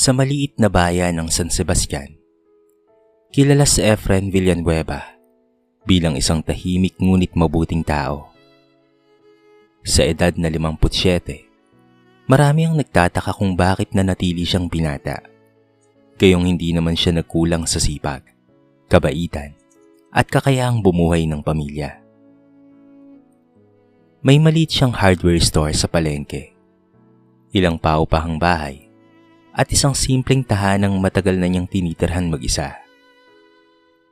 Sa maliit na bayan ng San Sebastian, kilala si Efren Villanueva bilang isang tahimik ngunit mabuting tao. Sa edad na 57, marami ang nagtataka kung bakit nanatili siyang binata, gayong hindi naman siya nagkulang sa sipag, kabaitan, at kakayahang bumuhay ng pamilya. May maliit siyang hardware store sa palengke, ilang paupahang bahay, at isang simpleng tahanang matagal na niyang tinitirhan mag-isa.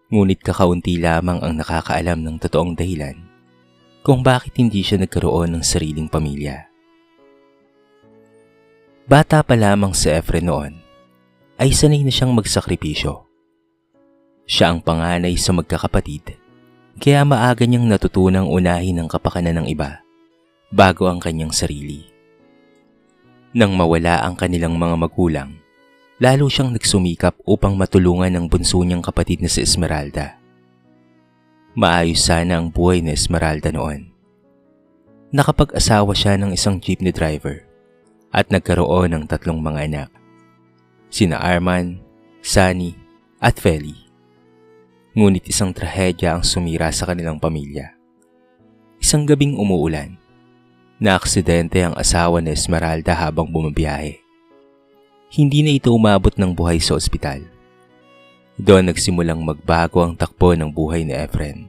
Ngunit kakaunti lamang ang nakakaalam ng totoong dahilan kung bakit hindi siya nagkaroon ng sariling pamilya. Bata pa lamang si Efren noon ay sanay na siyang magsakripisyo. Siya ang panganay sa magkakapatid, kaya maaga niyang natutunang unahin ang kapakanan ng iba bago ang kanyang sarili. Nang mawala ang kanilang mga magulang, lalo siyang nagsumikap upang matulungan ang bunso niyang kapatid na si Esmeralda. Maayos sana ang buhay ni Esmeralda noon. Nakapag-asawa siya ng isang jeepney driver at nagkaroon ng 3 mga anak, sina Arman, Sunny at Feli. Ngunit isang trahedya ang sumira sa kanilang pamilya. Isang gabing umuulan, naaksidente ang asawa ni Esmeralda habang bumabiyahe. Hindi na ito umabot ng buhay sa ospital. Doon nagsimulang magbago ang takbo ng buhay ni Efren.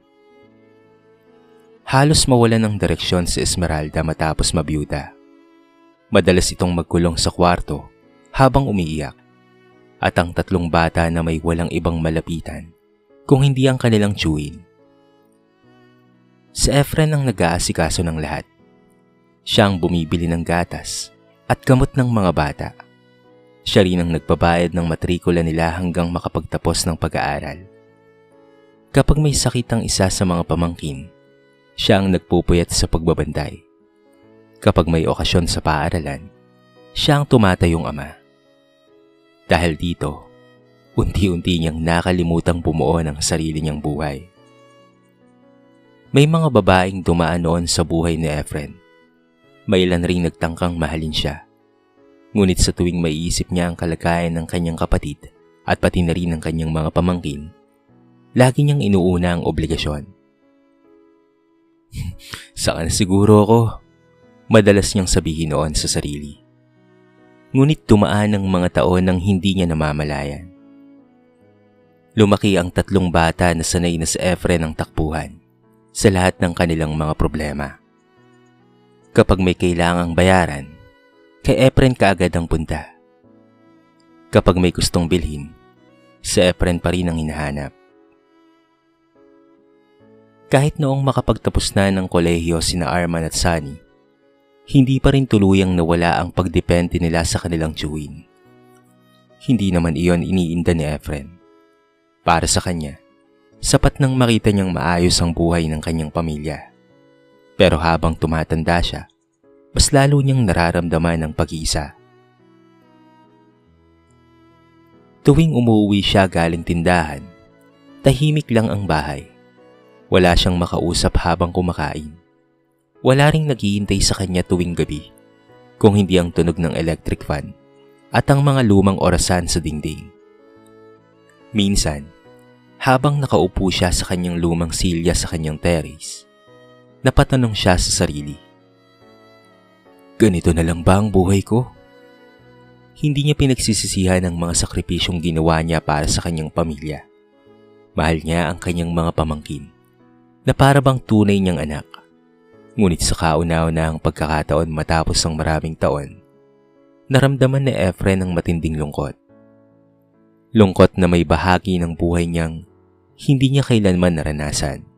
Halos mawalan ng direksyon si Esmeralda matapos mabiyuda. Madalas itong magkulong sa kwarto habang umiiyak, at ang 3 bata na may walang ibang malapitan kung hindi ang kanilang tiyuhin. Si Efren ang nag-aasikaso ng lahat. Siya ang bumibili ng gatas at gamot ng mga bata. Siya rin ang nagbabayad ng matrikula nila hanggang makapagtapos ng pag-aaral. Kapag may sakit ang isa sa mga pamangkin, siya ang nagpupuyat sa pagbabantay. Kapag may okasyon sa paaralan, siya ang tumatayong ama. Dahil dito, unti-unti niyang nakalimutang bumuo ng sarili niyang buhay. May mga babaeng dumaan noon sa buhay ni Efren. May ilan ring nagtangkang mahalin siya. Ngunit sa tuwing maiisip niya ang kalagayan ng kanyang kapatid at pati na rin ng kanyang mga pamangkin, lagi niyang inuuna ang obligasyon. Saka na siguro ako, madalas niyang sabihin noon sa sarili. Ngunit dumaan ang mga taon nang hindi niya namamalayan. Lumaki ang 3 bata na sanay na si Efren ang takbuhan sa lahat ng kanilang mga problema. Kapag may kailangang bayaran, kay Efren kaagad ang punta. Kapag may gustong bilhin, si Efren pa rin ang hinahanap. Kahit noong makapagtapos na ng kolehiyo sina Arman at Sunny, hindi pa rin tuluyang nawala ang pagdepende nila sa kanilang tiyuhin. Hindi naman iyon iniinda ni Efren. Para sa kanya, sapat nang makita niyang maayos ang buhay ng kanyang pamilya. Pero habang tumatanda siya, mas lalo niyang nararamdaman ang pag-iisa. Tuwing umuwi siya galing tindahan, tahimik lang ang bahay. Wala siyang makausap habang kumakain. Wala ring naghihintay sa kanya tuwing gabi, kung hindi ang tunog ng electric fan at ang mga lumang orasan sa dingding. Minsan, habang nakaupo siya sa kanyang lumang silya sa kanyang terrace, napatanong siya sa sarili. Ganito na lang ba ang buhay ko? Hindi niya pinagsisisihan ang mga sakripisyong ginawa niya para sa kanyang pamilya. Mahal niya ang kanyang mga pamangkin, na para bang tunay niyang anak. Ngunit sa kauna-unahang pagkakataon matapos ng maraming taon, naramdaman ni Efren ang matinding lungkot. Lungkot na may bahagi ng buhay niyang hindi niya kailanman naranasan.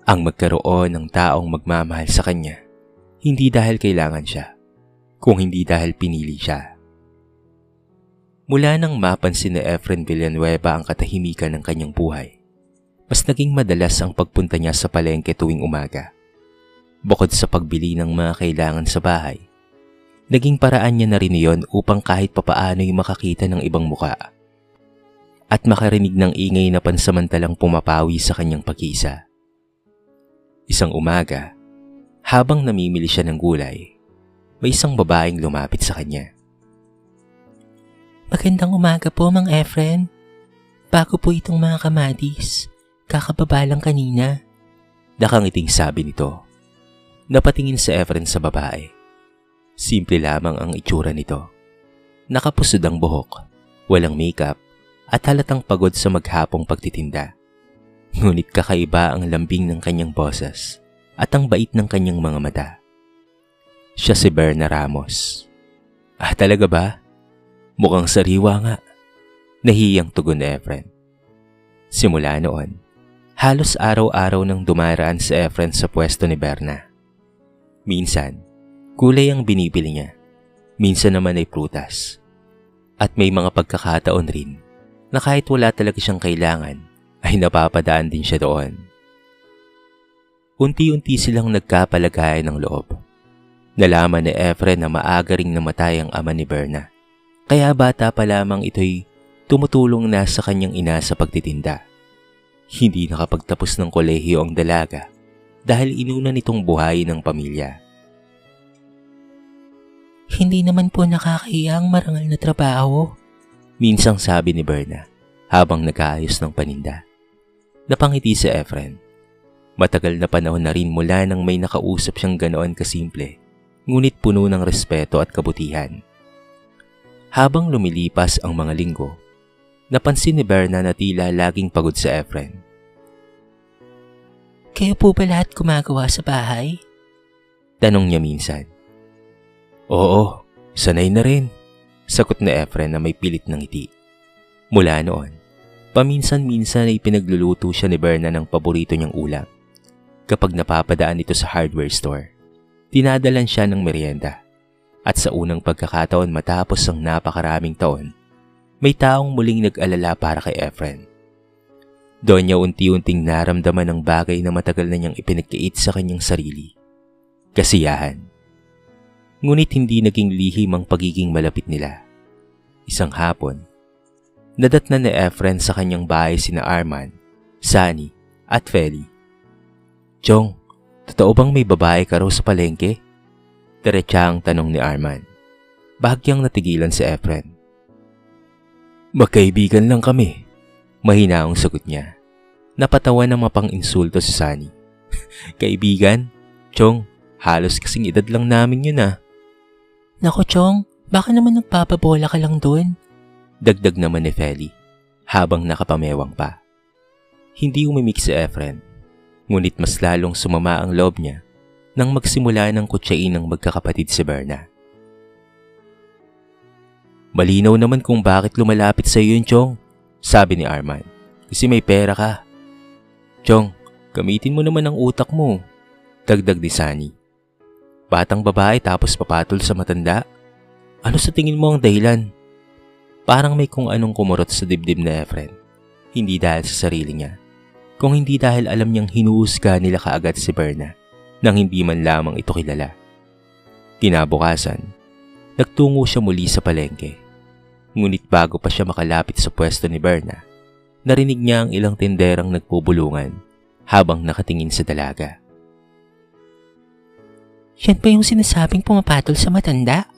Ang magkaroon ng taong magmamahal sa kanya, hindi dahil kailangan siya, kung hindi dahil pinili siya. Mula nang mapansin ni Efren Villanueva ang katahimikan ng kanyang buhay, mas naging madalas ang pagpunta niya sa palengke tuwing umaga. Bukod sa pagbili ng mga kailangan sa bahay, naging paraan niya na rin iyon upang kahit papaano'y makakita ng ibang muka at makarinig ng ingay na pansamantalang pumapawi sa kanyang pag-iisa. Isang umaga, habang namimili siya ng gulay, may isang babaeng lumapit sa kanya. Magandang umaga po, Mang Efren. Bago po itong mga kamadis. Kakababa lang kanina. Nakangiting sabi nito. Napatingin si Efren sa babae. Simple lamang ang itsura nito. Nakapusod ang buhok, walang makeup, at halatang pagod sa maghapong pagtitinda. Ngunit kakaiba ang lambing ng kanyang boses at ang bait ng kanyang mga mata. Siya si Berna Ramos. Ah, talaga ba? Mukhang sariwa nga. Nahiyang tugon ni Efren. Simula noon, halos araw-araw nang dumaraan si Efren sa pwesto ni Berna. Minsan, gulay ang binibili niya. Minsan naman ay prutas. At may mga pagkakataon rin na kahit wala talaga siyang kailangan, ay napapadaan din siya doon. Unti-unti silang nagkapalagayan ng loob. Nalaman ni Efren na maaga ring namatay ang ama ni Berna. Kaya bata pa lamang ito'y tumutulong na sa kanyang ina sa pagtitinda. Hindi nakapagtapos ng kolehiyo ang dalaga dahil inuna nitong buhayin ng pamilya. Hindi naman po nakakahiya ang marangal na trabaho. Minsang sabi ni Berna habang nag-aayos ng paninda. Napangiti si Efren. Matagal na panahon na rin mula nang may nakausap siyang ganoon kasimple, ngunit puno ng respeto at kabutihan. Habang lumilipas ang mga linggo, napansin ni Berna na tila laging pagod si Efren. Kayo po ba lahat gumagawa sa bahay? Tanong niya minsan. Oo, sanay na rin, sagot ni Efren na may pilit ng ngiti. Mula noon, paminsan-minsan ay pinagluluto siya ni Berna ng paborito niyang ulam. Kapag napapadaan ito sa hardware store, dinadalan siya ng merienda. At sa unang pagkakataon matapos ang napakaraming taon, may taong muling nag-alala para kay Efren. Doon niya unti-unting naramdaman ang bagay na matagal na niyang ipinagkait sa kanyang sarili. Kasiyahan. Ngunit hindi naging lihim ang pagiging malapit nila. Isang hapon, nadatnan ni Efren sa kanyang bahay sina Arman, Sunny at Feli. Chong, totoo bang may babae ka raw sa palengke? Diretsahang tanong ni Arman. Bahagyang natigilan si Efren. Magkaibigan lang kami. Mahina ang sagot niya. Napatawa ng mapang-insulto si Sunny. Kaibigan? Chong, halos kasing edad lang namin yun ah. Naku Chong, baka naman nagpapabola ka lang doon. Dagdag naman ni Feli, habang nakapamewang pa. Hindi umimik si Efren, ngunit mas lalong sumama ang loob niya nang magsimula ng kutsain ng magkakapatid si Berna. Malinaw naman kung bakit lumalapit sa iyo yun, Chong, sabi ni Arman. Kasi may pera ka. Chong, gamitin mo naman ang utak mo, dagdag ni Sunny. Batang babae tapos papatol sa matanda? Ano sa tingin mo ang dahilan? Parang may kung anong kumurot sa dibdib na Efren. Hindi dahil sa sarili niya, kung hindi dahil alam niyang hinuhusga nila kaagad si Berna nang hindi man lamang ito kilala. Kinabukasan, nagtungo siya muli sa palengke. Ngunit bago pa siya makalapit sa pwesto ni Berna, narinig niya ang ilang tinderang nagpubulungan habang nakatingin sa dalaga. Yan pa yung sinasabing pumapatol sa matanda?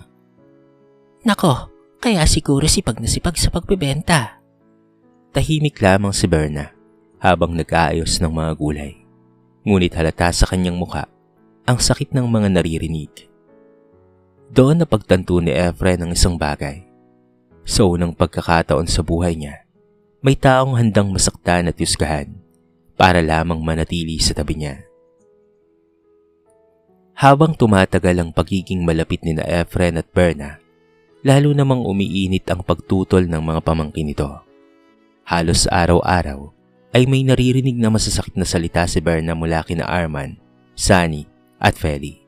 Nako, kaya siguro sipag na sipag sa pagbebenta. Tahimik lamang si Berna habang nag-aayos ng mga gulay. Ngunit halata sa kanyang mukha ang sakit ng mga naririnig. Doon napagtanto ni Efren ang isang bagay. Sa unang pagkakataon sa buhay niya, may taong handang masaktan at husgahan para lamang manatili sa tabi niya. Habang tumatagal ang pagiging malapit ni na Efren at Berna, lalo namang umiinit ang pagtutol ng mga pamangkin nito. Halos araw-araw ay may naririnig na masasakit na salita si Berna mula kina Arman, Sunny at Feli.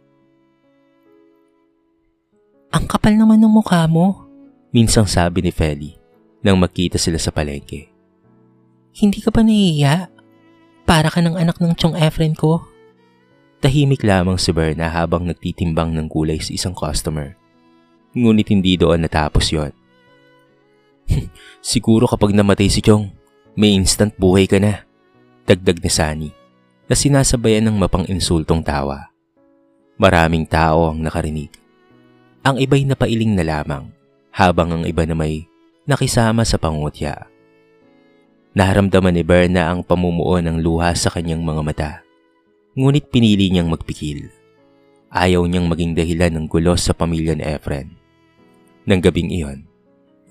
Ang kapal naman ng mukha mo, minsang sabi ni Feli nang magkita sila sa palengke. Hindi ka ba nahihiya? Para ka ng anak ng Chong Efren ko. Tahimik lamang si Berna habang nagtitimbang ng gulay sa isang customer. Ngunit hindi doon natapos yon. Siguro kapag namatay si Chong, may instant buhay ka na, dagdag ni Sunny na sinasabayan ng mapang-insultong tawa. Maraming tao ang nakarinig. Ang iba'y napailing na lamang habang ang iba na may nakisama sa pangungutya. Naramdaman ni Berna ang pamumuo ng luha sa kanyang mga mata, ngunit pinili niyang magpikil. Ayaw niyang maging dahilan ng gulo sa pamilya ni Efren. Nang gabing iyon,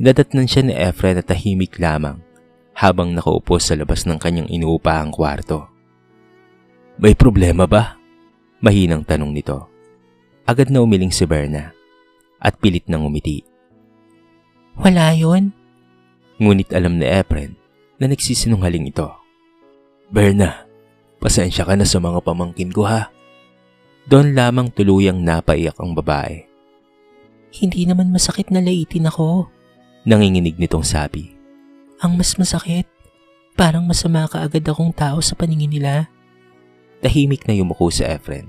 nadatnan siya ni Efren na tahimik lamang habang nakaupo sa labas ng kanyang inuupahang kwarto. "May problema ba?" Mahinang tanong nito. Agad na umiling si Berna at pilit nang umiti. Wala yun. Ngunit alam ni Efren na nagsisinungaling ito. "Berna, pasensya ka na sa mga pamangkin ko ha." Doon lamang tuluyang napaiyak ang babae. Hindi naman masakit na laitin ako. Nanginginig nitong sabi. Ang mas masakit, parang masama ka agad akong tao sa paningin nila. Tahimik na yumuko si Efren.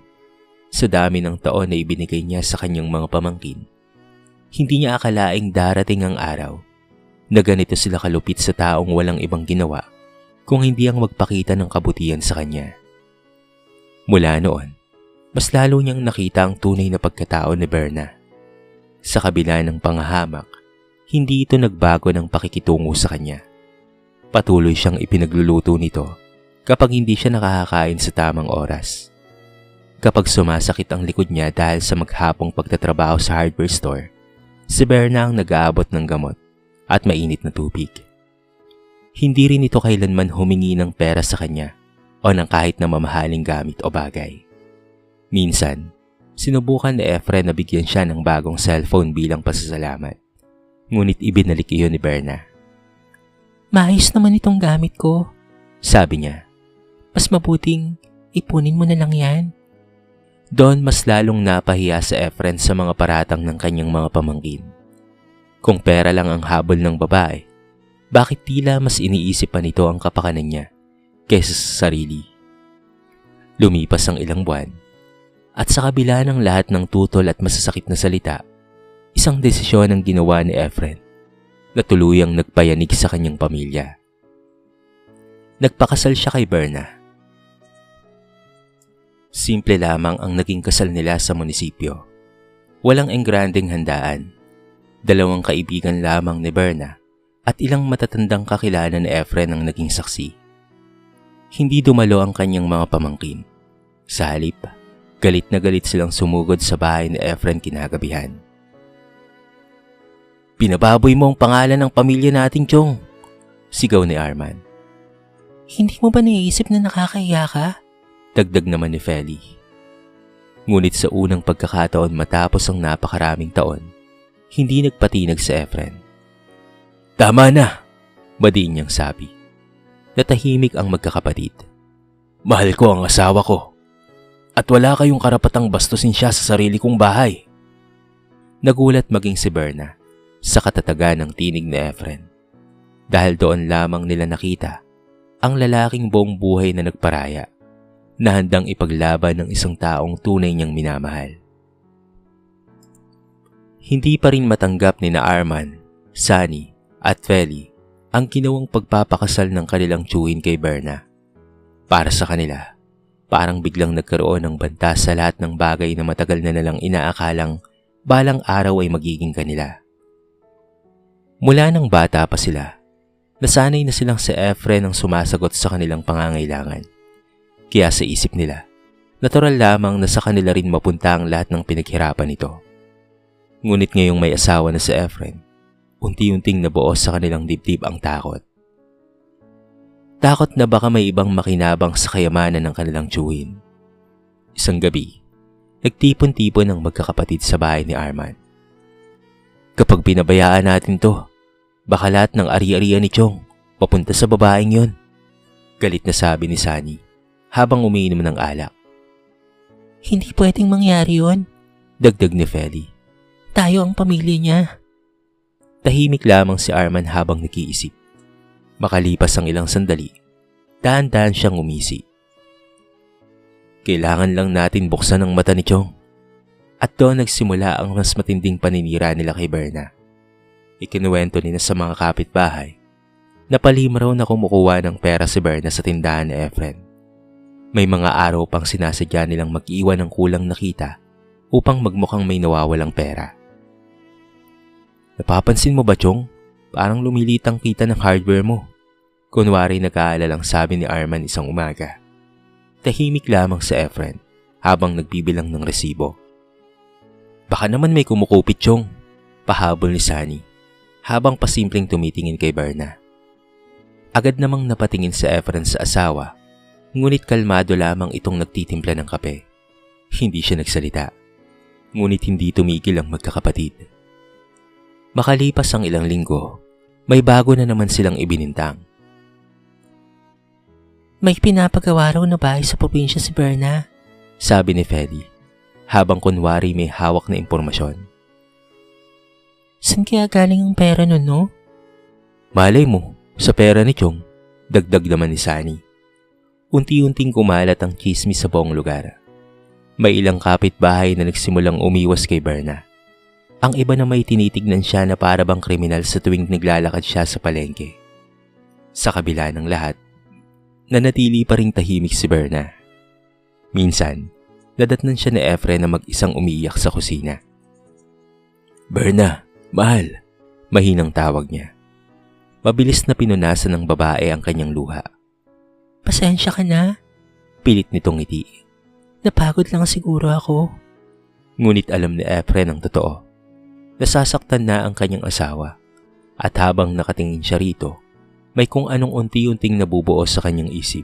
Sa dami ng taon na ibinigay niya sa kanyang mga pamangkin, hindi niya akalaing darating ang araw na ganito sila kalupit sa taong walang ibang ginawa kung hindi ang magpakita ng kabutihan sa kanya. Mula noon, mas lalo niyang nakita ang tunay na pagkatao ni Berna. Sa kabila ng pangahamak, hindi ito nagbago ng pakikitungo sa kanya. Patuloy siyang ipinagluluto nito kapag hindi siya nakakakain sa tamang oras. Kapag sumasakit ang likod niya dahil sa maghapong pagtatrabaho sa hardware store, si Berna ang nag-aabot ng gamot at mainit na tubig. Hindi rin ito kailanman humingi ng pera sa kanya o ng kahit na mamahaling gamit o bagay. Minsan, sinubukan ni Efren na bigyan siya ng bagong cellphone bilang pasasalamat. Ngunit ibinalik iyon ni Berna. Maayos naman itong gamit ko, sabi niya. Mas mabuting ipunin mo na lang yan. Doon mas lalong napahiya si Efren sa mga paratang ng kanyang mga pamangkin. Kung pera lang ang habol ng babae, bakit tila mas iniisip pa nito ang kapakanan niya kaysa sa sarili? Lumipas ang ilang buwan, at sa kabila ng lahat ng tutol at masasakit na salita, isang desisyon ang ginawa ni Efren na tuluyang nagpayanig sa kanyang pamilya. Nagpakasal siya kay Berna. Simple lamang ang naging kasal nila sa munisipyo. Walang engrandeng handaan. 2 kaibigan lamang ni Berna at ilang matatandang kakilala ni Efren ang naging saksi. Hindi dumalo ang kanyang mga pamangkin. Sa halip, galit na galit silang sumugod sa bahay ni Efren kinagabihan. "Pinababoy mo ang pangalan ng pamilya nating Chong," sigaw ni Arman. Hindi mo ba naiisip na nakakahiya ka? Dagdag naman ni Feli. Ngunit sa unang pagkakataon matapos ang napakaraming taon, hindi nagpatinag si Efren. "Tama na," badiin niyang sabi. Natahimik ang magkakapatid. "Mahal ko ang asawa ko. At wala kayong karapatang bastusin siya sa sarili kong bahay." Nagulat maging si Berna sa katatagan ng tinig ni Efren. Dahil doon lamang nila nakita ang lalaking buong buhay na nagparaya, na handang ipaglaban ng isang taong tunay niyang minamahal. Hindi pa rin matanggap ni na Arman, Sunny at Feli ang ginawang pagpapakasal ng kanilang tiyuhin kay Berna. Para sa kanila, parang biglang nagkaroon ng banta sa lahat ng bagay na matagal na nalang inaakalang balang araw ay magiging kanila. Mula nang bata pa sila, nasanay na silang si Efren ang sumasagot sa kanilang pangangailangan. Kaya sa isip nila, natural lamang na sa kanila rin mapunta ang lahat ng pinaghirapan nito. Ngunit ngayong may asawa na si Efren, unti-unting nabuo sa kanilang dibdib ang takot. Takot na baka may ibang makinabang sa kayamanan ng kanilang tiyuhin. Isang gabi, nagtipon-tipon ang magkakapatid sa bahay ni Arman. "Kapag pinabayaan natin to, baka lahat ng ari-arian ni Chong papunta sa babaeng yon," galit na sabi ni Sunny habang umiinom ng alak. Hindi pwedeng mangyari yon, dagdag ni Feli. Tayo ang pamilya niya. Tahimik lamang si Arman habang nakiisip. Makalipas ang ilang sandali, dahan-dahan siyang umisi. "Kailangan lang natin buksan ang mata ni Chong." At doon nagsimula ang mas matinding paninira nila kay Berna. Ikinuwento nila sa mga kapitbahay na palihim raw na kumukuha ng pera si Berna sa tindahan ni Efren. May mga araw pang sinasadya nilang mag-iwan ng kulang na kita upang magmukhang may nawawalang pera. "Napapansin mo ba, Chong? Parang lumilitang kita ng hardware mo. Kunwari nag-aalalang sabi ni Arman isang umaga. Tahimik lamang si Efren habang nagbibilang ng resibo. Baka naman may kumukupit, Chong, pahabol ni Sunny habang pasimpleng tumitingin kay Berna. Agad namang napatingin si Efren sa asawa, ngunit kalmado lamang itong nagtitimpla ng kape. Hindi siya nagsalita, ngunit hindi tumigil ang magkakapatid. Makalipas ang ilang linggo, may bago na naman silang ibinintang. May pinapagawa raw na bahay sa probinsya si Berna, sabi ni Feli, habang kunwari may hawak na impormasyon. Saan kaya galing ang pera nun, no? Malay mo, sa pera ni Chong, dagdag naman ni Sunny. Unti-unting kumalat ang chismis sa buong lugar. May ilang kapitbahay na nagsimulang umiwas kay Berna. Ang iba na may tinitignan siya na para bang kriminal sa tuwing naglalakad siya sa palengke. Sa kabila ng lahat, nanatili pa ring tahimik si Berna. Minsan, nadatnan siya ni Efren na mag-isang umiiyak sa kusina. Berna, mahal, mahinang tawag niya. Mabilis na pinunasan ng babae ang kanyang luha. Pasensya ka na. Pilit nitong ngiti. Napagod lang siguro ako. Ngunit alam ni Efren ang totoo. Nasasaktan na ang kanyang asawa at habang nakatingin siya rito, may kung anong unti-unting nabubuo sa kanyang isip.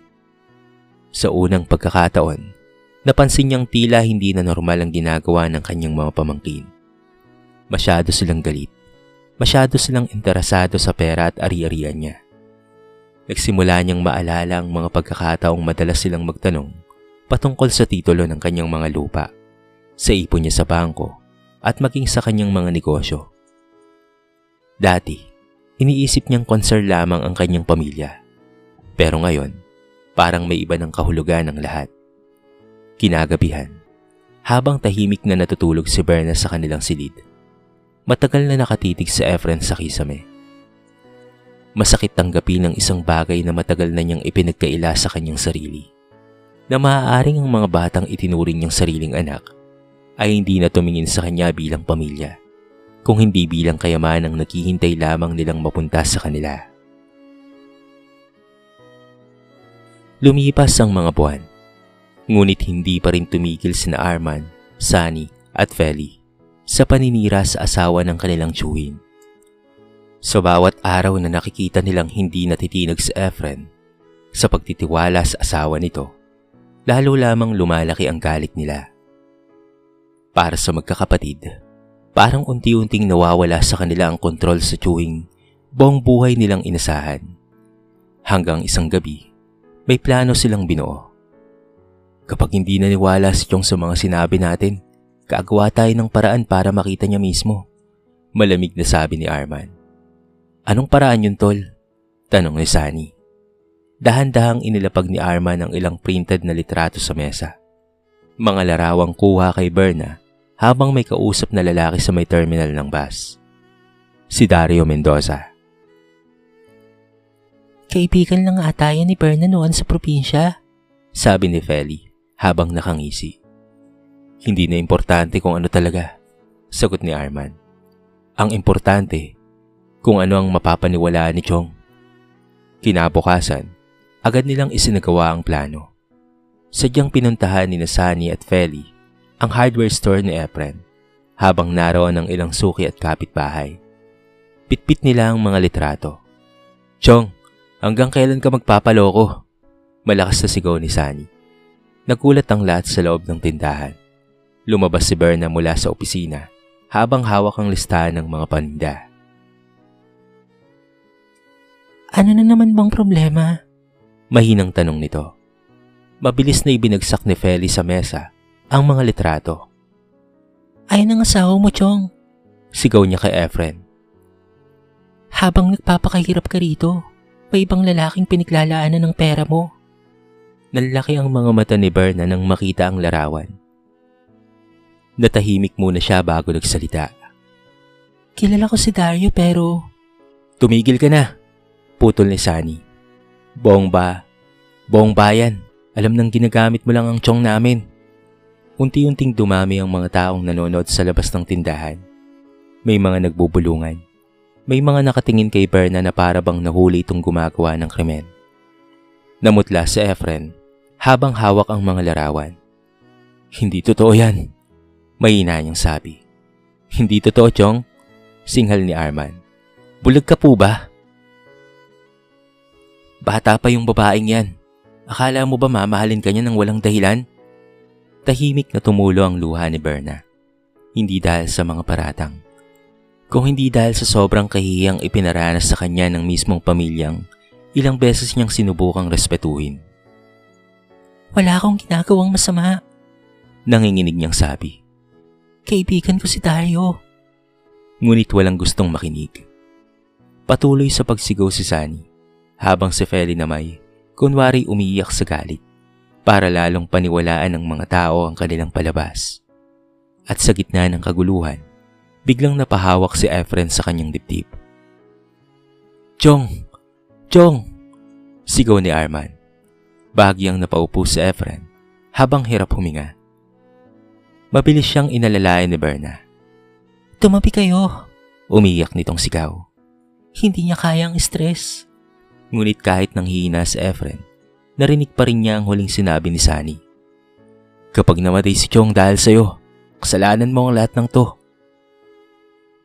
Sa unang pagkakataon, napansin niyang tila hindi na normal ang ginagawa ng kanyang mga pamangkin. Masyado silang galit. Masyado silang interesado sa pera at ari-arian niya. Nagsimula niyang maalala ang mga pagkakataong madalas silang magtanong patungkol sa titulo ng kanyang mga lupa, sa ipon niya sa bangko, at maging sa kanyang mga negosyo. Dati, iniisip niyang concern lamang ang kanyang pamilya. Pero ngayon, parang may iba ng kahulugan ng lahat. Kinagabihan, habang tahimik na natutulog si Berna sa kanilang silid, matagal na nakatitig si Efren sa kisame. Masakit tanggapin ang isang bagay na matagal na niyang ipinagkaila sa kanyang sarili, na maaaring ang mga batang itinuring niyang sariling anak ay hindi na tumingin sa kanya bilang pamilya, kung hindi bilang kayamanang naghihintay lamang nilang mapunta sa kanila. Lumipas ang mga buwan, ngunit hindi pa rin tumigil sina Arman, Sunny at Feli sa paninira sa asawa ng kanilang tiyuhin. Sa bawat araw na nakikita nilang hindi natitinag si Efren sa pagtitiwala sa asawa nito, lalo lamang lumalaki ang galit nila. Para sa magkakapatid, parang unti-unting nawawala sa kanila ang kontrol sa tiyuhing buong buhay nilang inasahan. Hanggang isang gabi, may plano silang binuo. Kapag hindi naniwala si Chong sa mga sinabi natin, gagawa tayo ng paraan para makita niya mismo, malamig na sabi ni Arman. Anong paraan yun, tol? Tanong ni Sunny. Dahan-dahang inilapag ni Arman ang ilang printed na litrato sa mesa. Mga larawang kuha kay Berna habang may kausap na lalaki sa may terminal ng bus. Si Dario Mendoza. Kaibigan lang ata yan ni Berna noon sa probinsya, sabi ni Feli habang nakangisi. Hindi na importante kung ano talaga, sagot ni Arman. Ang importante, kung ano ang mapapaniwalaan ni Chong. Kinabukasan, agad nilang isinagawa ang plano. Sadyang pinuntahan ni Sunny at Feli ang hardware store ni Efren habang naroon ang ilang suki at kapitbahay. Pitpit nila ang mga litrato. Chong, hanggang kailan ka magpapaloko? Malakas na sigaw ni Sunny. Nagulat ang lahat sa loob ng tindahan. Lumabas si Berna mula sa opisina habang hawak ang listahan ng mga paninda. Ano na naman bang problema? Mahinang tanong nito. Mabilis na ibinagsak ni Feli sa mesa ang mga litrato. Ay ang asawa mo, Chong, sigaw niya kay Efren. Habang nagpapakahirap ka rito, may ibang lalaking pinaglalaanan ng pera mo. Nanlaki ang mga mata ni Berna nang makita ang larawan. Natahimik muna siya bago nagsalita. Kilala ko si Dario pero... Tumigil ka na, putol ni Sunny. Buong bayan, alam nang ginagamit mo lang ang Chong namin. Unti-unting dumami ang mga taong nanonood sa labas ng tindahan. May mga nagbubulungan. May mga nakatingin kay Berna na para bang nahuli itong gumagawa ng krimen. Namutla si Efren habang hawak ang mga larawan. Hindi totoo yan, mahina niyang sabi. Hindi totoo, Chong, singhal ni Arman. Bulag ka po ba? Bata pa yung babaeng yan. Akala mo ba mamahalin ka niya ng walang dahilan? Tahimik na tumulo ang luha ni Berna. Hindi dahil sa mga paratang, kung hindi dahil sa sobrang kahihiyang ipinaranas sa kanya ng mismong pamilyang ilang beses niyang sinubukang respetuhin. Wala akong ginagawang masama. Nanginginig niyang sabi. Kaibigan ko si Dario. Ngunit walang gustong makinig. Patuloy sa pagsigaw si Sunny, habang si Feli namay kunwari umiiyak sa galit para lalong paniwalaan ng mga tao ang kanilang palabas. At sa gitna ng kaguluhan, biglang napahawak si Efren sa kanyang dibdib. Chong! Chong! Sigaw ni Arman. Bahagyang napaupo si Efren habang hirap huminga. Mabilis siyang inalalayan ni Berna. Tumabi kayo. Umiyak nitong sigaw. Hindi niya kayang stress. Ngunit kahit nanghihina si Efren, narinig pa rin niya ang huling sinabi ni Sunny. Kapag namatay si Chong dahil sa'yo, kasalanan mo ang lahat ng to.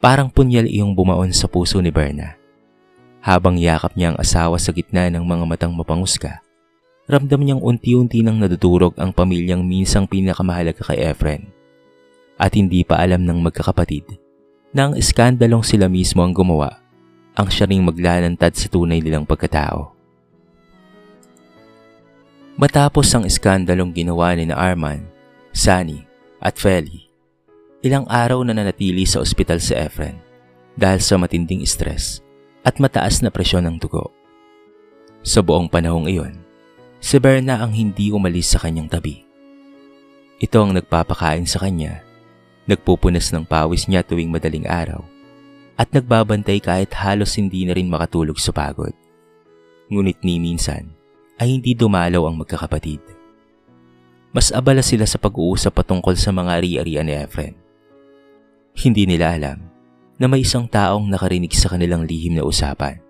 Parang punyal iyong bumaon sa puso ni Berna. Habang yakap niya ang asawa sa gitna ng mga matang mapangusga, ramdam niyang unti-unti nang nadudurog ang pamilyang minsang pinakamahalaga kay Efren. At hindi pa alam ng magkakapatid na ang iskandalong sila mismo ang gumawa ang siya ring maglalantad sa tunay nilang pagkatao. Matapos ang iskandalong ginawa ni na Arman, Sunny at Feli, ilang araw na nanatili sa ospital si Efren dahil sa matinding stress at mataas na presyon ng dugo. Sa buong panahong iyon, si Berna ang hindi umalis sa kanyang tabi. Ito ang nagpapakain sa kanya, nagpupunas ng pawis niya tuwing madaling araw, at nagbabantay kahit halos hindi na rin makatulog sa pagod. Ngunit ni minsan ay hindi dumalaw ang magkakapatid. Mas abala sila sa pag-uusap patungkol sa mga ari-arian ni Efren. Hindi nila alam na may isang taong nakarinig sa kanilang lihim na usapan.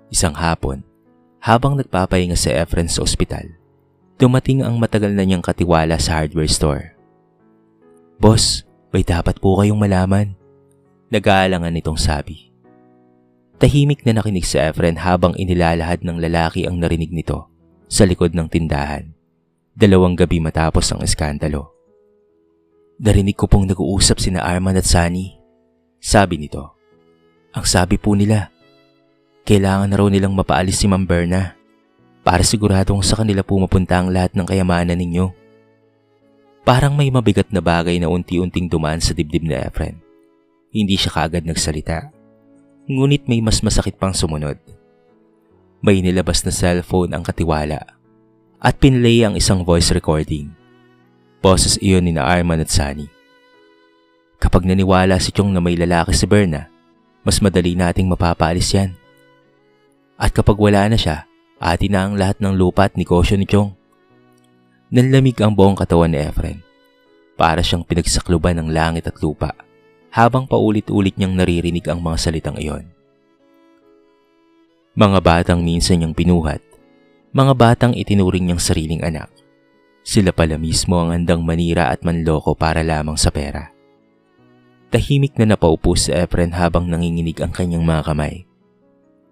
Isang hapon, habang nagpapahinga si Efren sa ospital, dumating ang matagal na niyang katiwala sa hardware store. Boss, may dapat po kayong malaman. Nag-aalangan nitong sabi. Tahimik na nakinig si Efren habang inilalahad ng lalaki ang narinig nito sa likod ng tindahan, 2 gabi matapos ang iskandalo. Narinig ko pong nag-uusap sina Arman at Sunny, sabi nito. Ang sabi po nila, kailangan na raw nilang mapaalis si Ma'am Berna para siguradong sa kanila pumapunta ang lahat ng kayamanan ninyo. Parang may mabigat na bagay na unti-unting dumaan sa dibdib ni Efren. Hindi siya kaagad nagsalita, ngunit may mas masakit pang sumunod. May nilabas na cellphone ang katiwala at pinlay ang isang voice recording. Boses iyon ni na Arman at Sunny. Kapag naniwala si Chong na may lalaki si Berna, mas madali nating mapapaalis yan. At kapag wala na siya, atin na ang lahat ng lupa at negosyo ni Chong. Nanlamig ang buong katawan ni Efren. Para siyang pinagsakluban ng langit at lupa habang paulit-ulit niyang naririnig ang mga salitang iyon. Mga batang minsan niyang pinuhat, mga batang itinuring niyang sariling anak. Sila pala mismo ang handang manira at manloko para lamang sa pera. Tahimik na napaupo si Efren habang nanginginig ang kanyang mga kamay.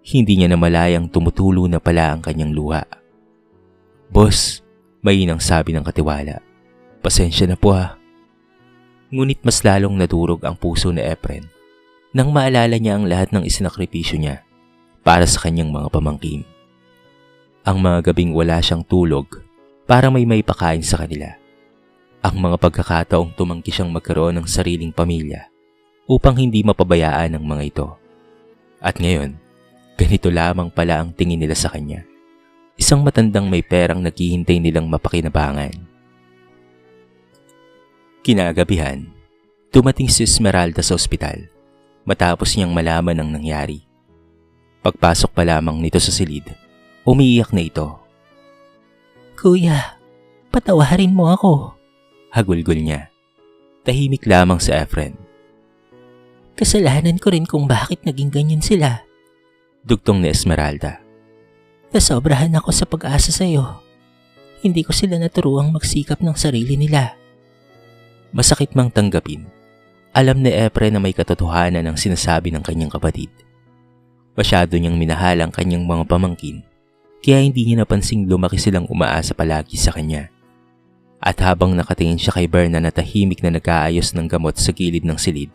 Hindi niya namalayang tumutulo na pala ang kanyang luha. Boss, mainang sabi ng katiwala. Pasensya na po ha. Ngunit mas lalong nadurog ang puso ni Efren nang maalala niya ang lahat ng isinakripisyo niya para sa kanyang mga pamangkin. Ang mga gabing wala siyang tulog para may maipakain sa kanila. Ang mga pagkakataong tumangki siyang magkaroon ng sariling pamilya upang hindi mapabayaan ang mga ito. At ngayon, ganito lamang pala ang tingin nila sa kanya. Isang matandang may perang naghihintay nilang mapakinabangan. Kinagabihan, dumating si Esmeralda sa ospital matapos niyang malaman ang nangyari. Pagpasok pa lamang nito sa silid, umiiyak na ito. Kuya, patawarin mo ako. Hagulgol niya. Tahimik lamang si Efren. Kasalanan ko rin kung bakit naging ganyan sila. Dugtong ni Esmeralda. Nasobrahan ako sa pag-asa sa'yo. Hindi ko sila naturuang magsikap ng sarili nila. Masakit mang tanggapin. Alam ni Efren na may katotohanan ang sinasabi ng kanyang kapatid. Masyado niyang minahal ang kanyang mga pamangkin, kaya hindi niya napansing lumaki silang umaasa palagi sa kanya. At habang nakatingin siya kay Berna na tahimik na nag-aayos ng gamot sa gilid ng silid,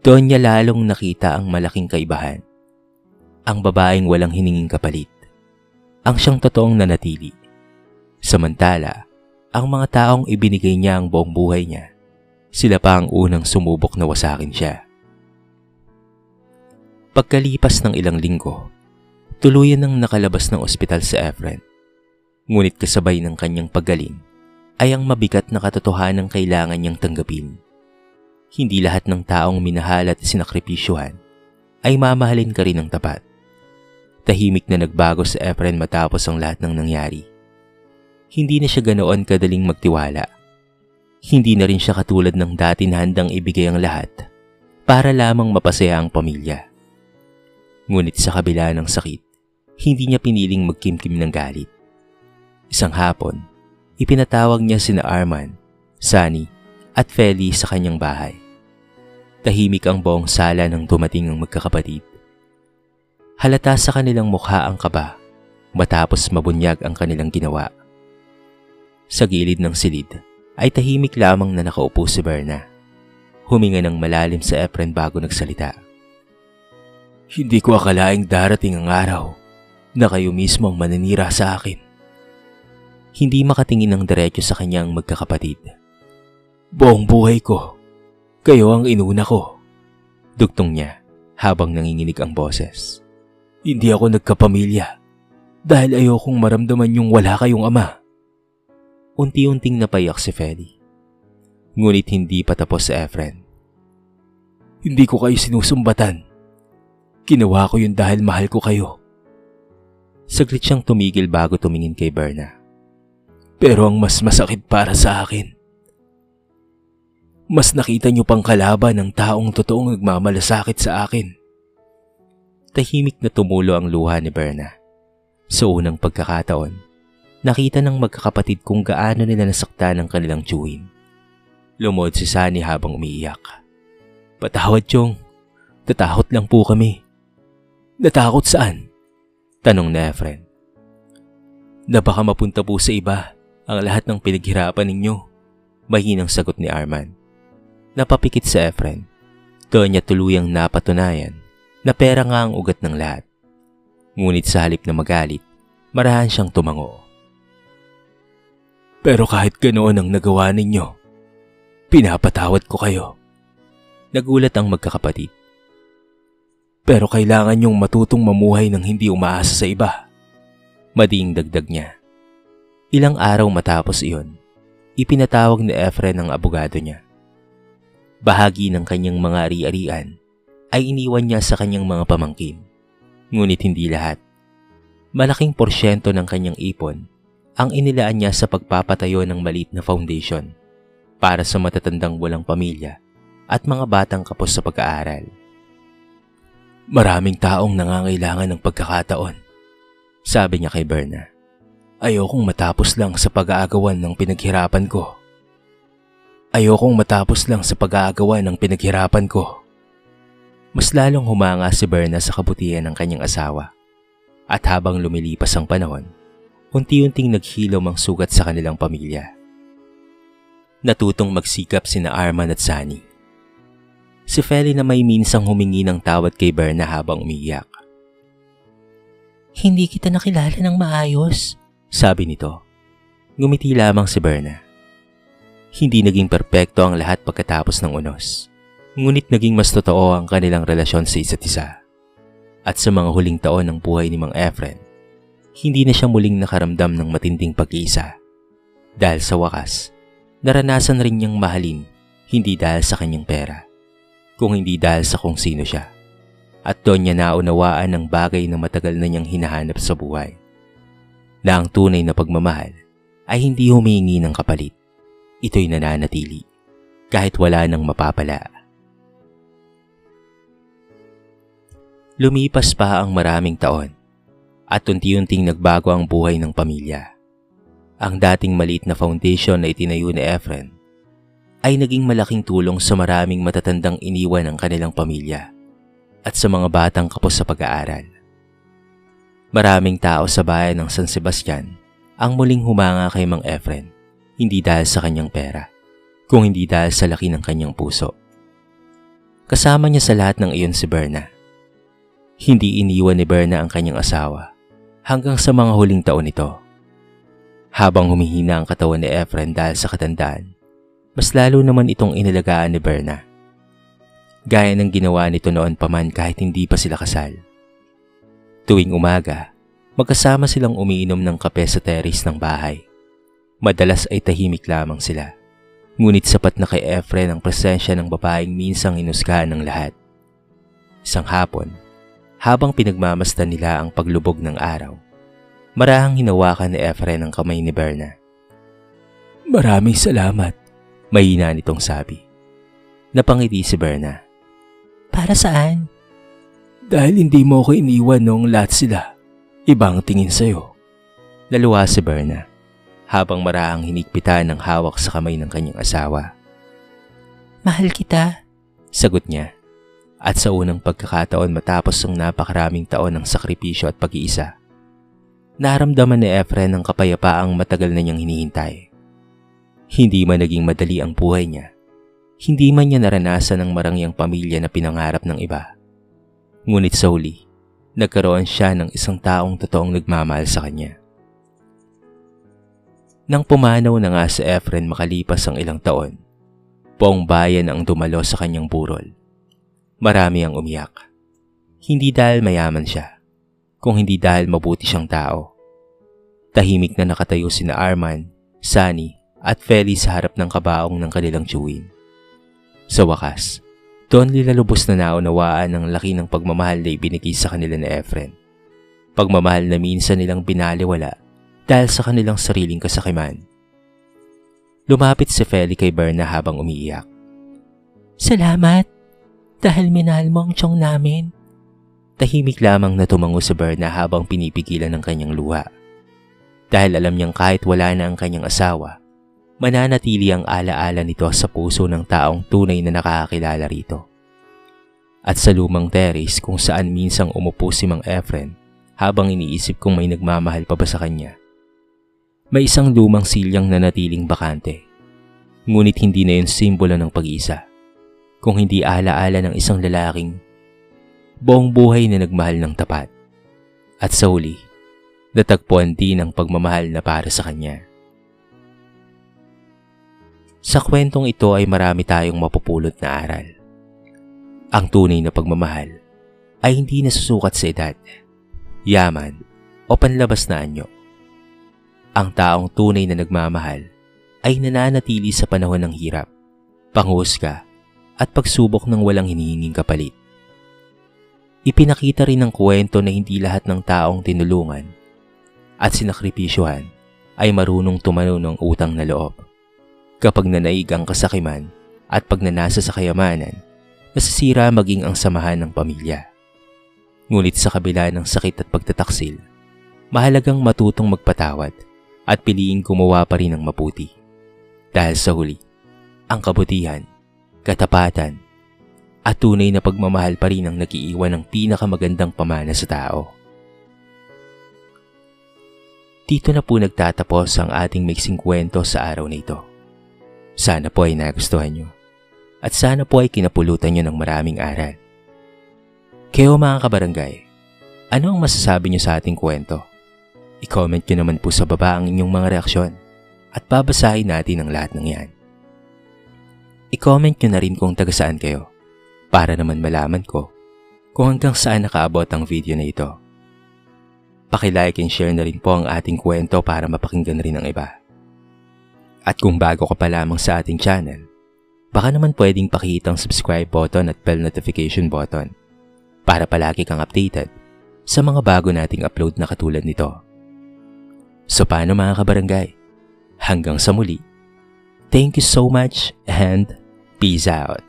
doon niya lalong nakita ang malaking kaibahan. Ang babaeng walang hininging kapalit. Ang siyang totoong nanatili. Samantala, ang mga taong ibinigay niya ang buong buhay niya, sila pa ang unang sumubok na wasakin siya. Pagkalipas ng ilang linggo, tuluyan nang nakalabas ng ospital si Efren. Ngunit kasabay ng kanyang paggaling ay ang mabigat na katotohanan kailangan niyang tanggapin. Hindi lahat ng taong minahal at sinakripisyuhan ay mamahalin ka rin ng tapat. Tahimik na nagbago si Efren matapos ang lahat ng nangyari. Hindi na siya ganoon kadaling magtiwala. Hindi na rin siya katulad ng dati na handang ibigay ang lahat para lamang mapasaya ang pamilya. Ngunit sa kabila ng sakit, hindi niya piniling magkimkim ng galit. Isang hapon, ipinatawag niya sina Arman, Sunny at Feli sa kanyang bahay. Tahimik ang buong sala nang dumating ang magkakapatid. Halata sa kanilang mukha ang kaba matapos mabunyag ang kanilang ginawa. Sa gilid ng silid ay tahimik lamang na nakaupo si Berna. Huminga ng malalim sa Efren bago nagsalita. Hindi ko akalaing darating ang araw na kayo mismo ang maninira sa akin. Hindi makatingin ng diretso sa kanyang magkakapatid. Buong buhay ko, kayo ang inuna ko. Dugtong niya habang nanginginig ang boses. Hindi ako nagkapamilya dahil ayokong maramdaman yung wala kayong ama. Unti-unting napayak si Feli. Ngunit hindi pa tapos si Efren. Hindi ko kayo sinusumbatan. Ginawa ko yun dahil mahal ko kayo. Saglit siyang tumigil bago tumingin kay Berna. Pero ang mas masakit para sa akin, mas nakita niyo pang kalaban ng taong totoong nagmamalasakit sa akin. Tahimik na tumulo ang luha ni Berna. Sa unang pagkakataon, nakita ng magkakapatid kung gaano nila nasaktan ang kanilang tiyuhin. Lumod si Sunny habang umiiyak. Patawad, Chong. Natakot lang po kami. Natakot saan? Tanong ni Efren. Na baka mapunta po sa iba ang lahat ng pinaghirapan ninyo. Mahinang sagot ni Arman. Napapikit si Efren. Doon niya tuluyang napatunayan na pera nga ang ugat ng lahat. Ngunit sa halip na magalit, marahan siyang tumango. Pero kahit ganoon ang nagawa ninyo, pinapatawad ko kayo. Nagulat ang magkakapatid. Pero kailangan niyong matutong mamuhay ng hindi umaasa sa iba. Madiing dagdag niya. Ilang araw matapos iyon, ipinatawag ni Efren ang abogado niya. Bahagi ng kanyang mga ari-arian ay iniwan niya sa kanyang mga pamangkin. Ngunit hindi lahat. Malaking porsyento ng kanyang ipon ang inilaan niya sa pagpapatayo ng maliit na foundation para sa matatandang walang pamilya at mga batang kapos sa pag-aaral. Maraming taong nangangailangan ng pagkakataon, sabi niya kay Berna. Ayokong matapos lang sa pag-aagawan ng pinaghirapan ko. Mas lalong humanga si Berna sa kabutihan ng kanyang asawa. At habang lumilipas ang panahon, unti-unting naghilom ang sugat sa kanilang pamilya. Natutong magsikap sina Arman at Sunny. Si Feli na may minsang humingi ng tawad kay Berna habang umiiyak. Hindi kita nakilala ng maayos, sabi nito. Ngumiti lamang si Berna. Hindi naging perpekto ang lahat pagkatapos ng unos. Ngunit naging mas totoo ang kanilang relasyon sa isa't isa. At sa mga huling taon ng buhay ni Mang Efren, hindi na siya muling nakaramdam ng matinding pag-iisa. Dahil sa wakas, naranasan rin niyang mahalin, hindi dahil sa kanyang pera, kung hindi dahil sa kung sino siya. At doon niya naunawaan ang bagay na matagal na niyang hinahanap sa buhay. Na ang tunay na pagmamahal ay hindi humihingi ng kapalit. Ito'y nananatili, kahit wala nang mapapala. Lumipas pa ang maraming taon at unti-unting nagbago ang buhay ng pamilya. Ang dating maliit na foundation na itinayo ni Efren ay naging malaking tulong sa maraming matatandang iniwan ng kanilang pamilya at sa mga batang kapos sa pag-aaral. Maraming tao sa bayan ng San Sebastian ang muling humanga kay Mang Efren, hindi dahil sa kanyang pera, kung hindi dahil sa laki ng kanyang puso. Kasama niya sa lahat ng iyon si Berna. Hindi iniwan ni Berna ang kanyang asawa hanggang sa mga huling taon nito. Habang humihina ang katawan ni Efren dahil sa katandaan, mas lalo naman itong inalagaan ni Berna. Gaya ng ginawa nito noon pa man kahit hindi pa sila kasal. Tuwing umaga, magkasama silang umiinom ng kape sa terrace ng bahay. Madalas ay tahimik lamang sila. Ngunit sapat na kay Efren ang presensya ng babaeng minsang inusgahan ng lahat. Isang hapon, habang pinagmamasdan nila ang paglubog ng araw, marahang hinawakan ni Efren ang kamay ni Berna. "Maraming salamat," mahina nitong sabi. Napangiti si Berna. Para saan? "Dahil hindi mo ako iniwan noong lahat sila. Ibang tingin sa'yo." Naluha si Berna habang marahang hinigpitan ng hawak sa kamay ng kanyang asawa. Mahal kita. Sagot niya. At sa unang pagkakataon matapos ang napakaraming taon ng sakripisyo at pag-iisa, naramdaman ni Efren ang kapayapaang matagal na niyang hinihintay. Hindi man naging madali ang buhay niya, hindi man niya naranasan ang marangyang pamilya na pinangarap ng iba. Ngunit sa huli, nagkaroon siya ng isang taong totoong nagmamahal sa kanya. Nang pumanaw na nga si Efren makalipas ang ilang taon, buong bayan ang dumalo sa kanyang burol. Marami ang umiyak. Hindi dahil mayaman siya, kung hindi dahil mabuti siyang tao. Tahimik na nakatayo sina Arman, Sunny at Feli sa harap ng kabaong ng kanilang tiyuhin. Sa wakas, doon nila lubos na naunawaan ang laki ng pagmamahal na ibinigay sa kanila ni Efren. Pagmamahal na minsan nilang binaliwala dahil sa kanilang sariling kasakiman. Lumapit si Feli kay Berna habang umiiyak. Salamat. Dahil minahal mo ang tiyong namin. Tahimik lamang na tumango si Berna habang pinipigilan ng kanyang luha. Dahil alam niyang kahit wala na ang kanyang asawa, mananatili ang alaala nito sa puso ng taong tunay na nakakakilala rito. At sa lumang terrace kung saan minsang umupo si Mang Efren habang iniisip kung may nagmamahal pa ba sa kanya, may isang lumang silyang nanatiling bakante. Ngunit hindi na yun simbolo ng pag-isa, kung hindi alaala ng isang lalaking buong buhay na nagmahal ng tapat. At sa huli, natagpuan din ang pagmamahal na para sa kanya. Sa kwentong ito ay marami tayong mapupulot na aral. Ang tunay na pagmamahal ay hindi nasusukat sa edad, yaman o panlabas na anyo. Ang taong tunay na nagmamahal ay nananatili sa panahon ng hirap, panghusga at pagsubok ng walang hinihinging kapalit. Ipinakita rin ng kwento na hindi lahat ng taong tinulungan at sinakripisyuhan ay marunong tumanaw ng utang na loob. Kapag nanaig ang kasakiman at pagnanasa sa kayamanan, nasisira maging ang samahan ng pamilya. Ngunit sa kabila ng sakit at pagtataksil, mahalagang matutong magpatawad at piliing gumawa pa rin ng mabuti. Dahil sa huli, ang kabutihan, katapatan, at tunay na pagmamahal pa rin ang nag-iiwan ng pinakamagandang pamana sa tao. Dito na po nagtatapos ang ating mixing kwento sa araw na ito. Sana po ay nagustuhan nyo at sana po ay kinapulutan nyo ng maraming aral. Kayo mga kabarangay, ano ang masasabi nyo sa ating kwento? I-comment nyo naman po sa baba ang inyong mga reaksyon at babasahin natin ang lahat ng yan. I-comment nyo na rin kung taga saan kayo para naman malaman ko kung hanggang saan nakaabot ang video na ito. Paki-like and share na rin po ang ating kwento para mapakinggan rin ng iba. At kung bago ka pa lamang sa ating channel, baka naman pwedeng pakihit ang subscribe button at bell notification button para palagi kang updated sa mga bago nating upload na katulad nito. So paano mga kabarangay? Hanggang sa muli. Thank you so much and peace out.